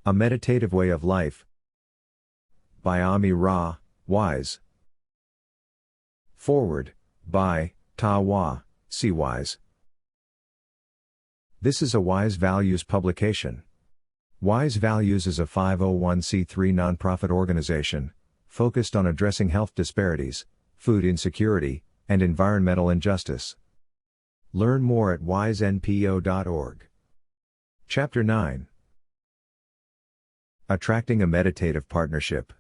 A Meditative Way of Life. By Ami Ra, Wise. Forward, by Ta Wa, Wise. This is a Wise Values publication. Wise Values is a 501c3 nonprofit organization, focused on addressing health disparities, food insecurity, and environmental injustice. Learn more at wisenpo.org. Chapter 9. Attracting a Meditative Partnership.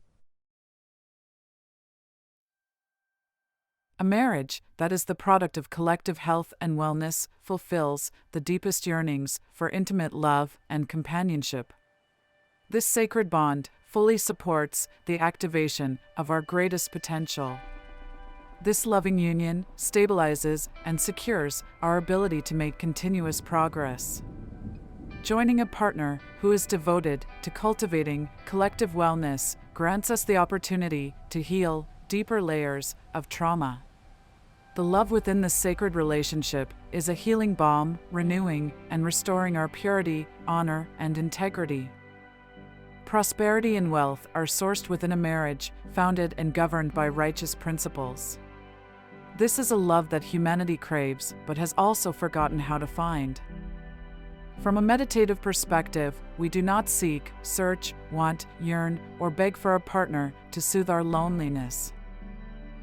A marriage that is the product of collective health and wellness fulfills the deepest yearnings for intimate love and companionship. This sacred bond fully supports the activation of our greatest potential. This loving union stabilizes and secures our ability to make continuous progress. Joining a partner who is devoted to cultivating collective wellness grants us the opportunity to heal deeper layers of trauma. The love within this sacred relationship is a healing balm, renewing and restoring our purity, honor, and integrity. Prosperity and wealth are sourced within a marriage founded and governed by righteous principles. This is a love that humanity craves but has also forgotten how to find. From a meditative perspective, we do not seek, search, want, yearn, or beg for a partner to soothe our loneliness.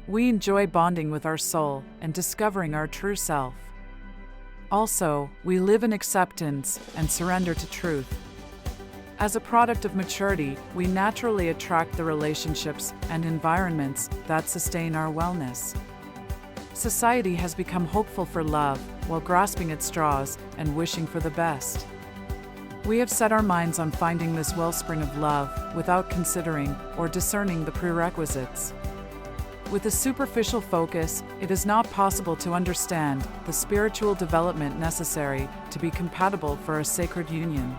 We enjoy bonding with our soul and discovering our true self. Also, we live in acceptance and surrender to truth. As a product of maturity, we naturally attract the relationships and environments that sustain our wellness. Society has become hopeful for love while grasping at straws and wishing for the best. We have set our minds on finding this wellspring of love without considering or discerning the prerequisites. With a superficial focus, it is not possible to understand the spiritual development necessary to be compatible for a sacred union.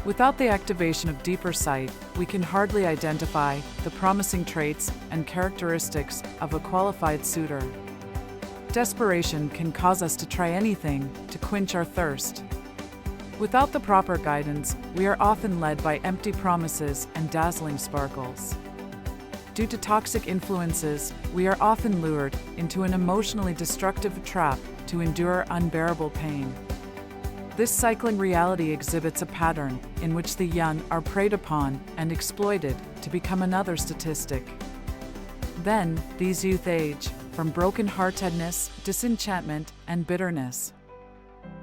Without the activation of deeper sight, we can hardly identify the promising traits and characteristics of a qualified suitor. Desperation can cause us to try anything to quench our thirst. Without the proper guidance, we are often led by empty promises and dazzling sparkles. Due to toxic influences, we are often lured into an emotionally destructive trap to endure unbearable pain. This cycling reality exhibits a pattern in which the young are preyed upon and exploited to become another statistic. Then, these youth age from broken-heartedness, disenchantment, and bitterness.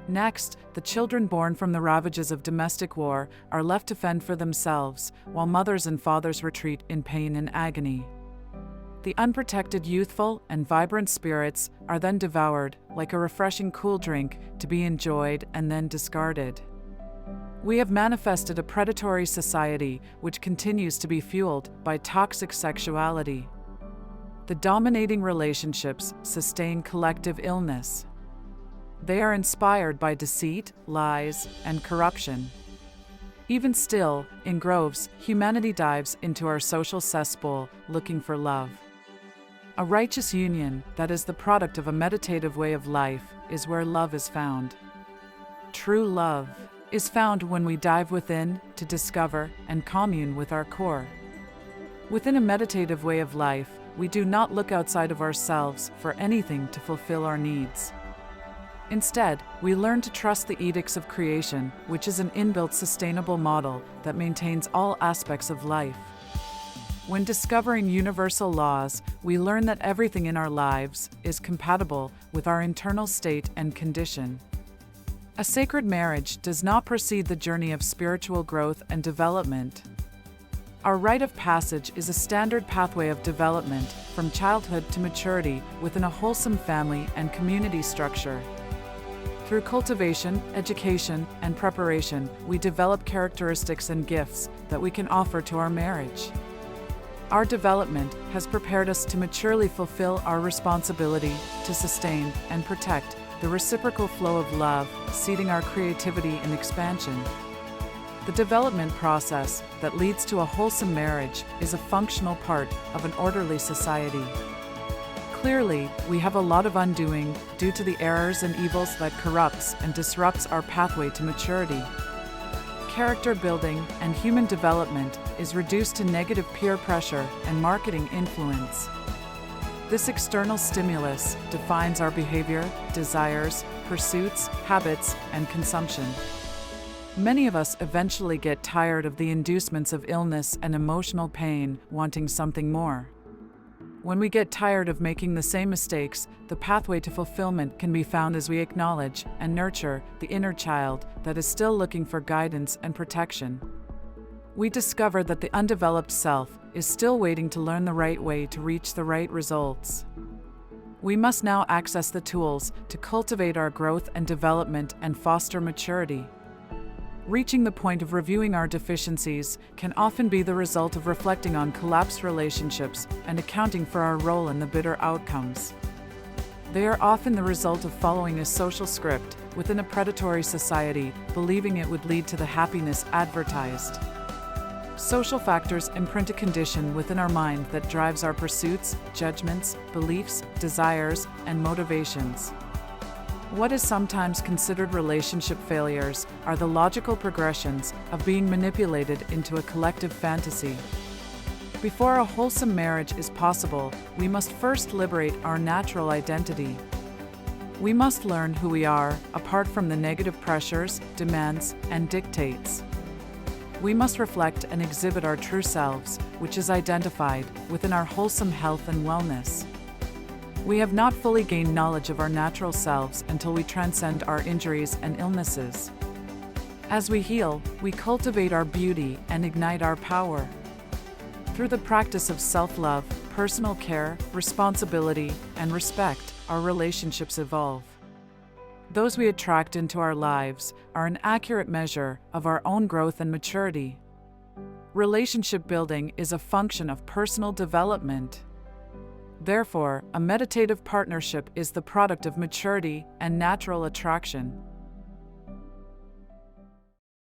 Next, the children born from the ravages of domestic war are left to fend for themselves, while mothers and fathers retreat in pain and agony. The unprotected youthful and vibrant spirits are then devoured like a refreshing cool drink to be enjoyed and then discarded. We have manifested a predatory society which continues to be fueled by toxic sexuality. The dominating relationships sustain collective illness. They are inspired by deceit, lies, and corruption. Even still, in groves, humanity dives into our social cesspool looking for love. A righteous union that is the product of a meditative way of life is where love is found. True love is found when we dive within to discover and commune with our core. Within a meditative way of life, we do not look outside of ourselves for anything to fulfill our needs. Instead, we learn to trust the edicts of creation, which is an inbuilt sustainable model that maintains all aspects of life. When discovering universal laws, we learn that everything in our lives is compatible with our internal state and condition. A sacred marriage does not precede the journey of spiritual growth and development. Our rite of passage is a standard pathway of development from childhood to maturity within a wholesome family and community structure. Through cultivation, education, and preparation, we develop characteristics and gifts that we can offer to our marriage. Our development has prepared us to maturely fulfill our responsibility to sustain and protect the reciprocal flow of love, seeding our creativity and expansion. The development process that leads to a wholesome marriage is a functional part of an orderly society. Clearly, we have a lot of undoing due to the errors and evils that corrupts and disrupts our pathway to maturity. character building and human development is reduced to negative peer pressure and marketing influence. This external stimulus defines our behavior, desires, pursuits, habits, and consumption. Many of us eventually get tired of the inducements of illness and emotional pain, wanting something more. When we get tired of making the same mistakes, the pathway to fulfillment can be found as we acknowledge and nurture the inner child that is still looking for guidance and protection. We discover that the undeveloped self is still waiting to learn the right way to reach the right results. We must now access the tools to cultivate our growth and development and foster maturity. Reaching the point of reviewing our deficiencies can often be the result of reflecting on collapsed relationships and accounting for our role in the bitter outcomes. They are often the result of following a social script within a predatory society, believing it would lead to the happiness advertised. Social factors imprint a condition within our mind that drives our pursuits, judgments, beliefs, desires, and motivations. What is sometimes considered relationship failures are the logical progressions of being manipulated into a collective fantasy. Before a wholesome marriage is possible, we must first liberate our natural identity. We must learn who we are, apart from the negative pressures, demands, and dictates. We must reflect and exhibit our true selves, which is identified within our wholesome health and wellness. We have not fully gained knowledge of our natural selves until we transcend our injuries and illnesses. As we heal, we cultivate our beauty and ignite our power. Through the practice of self-love, personal care, responsibility, and respect, our relationships evolve. Those we attract into our lives are an accurate measure of our own growth and maturity. Relationship building is a function of personal development. Therefore, a meditative partnership is the product of maturity and natural attraction.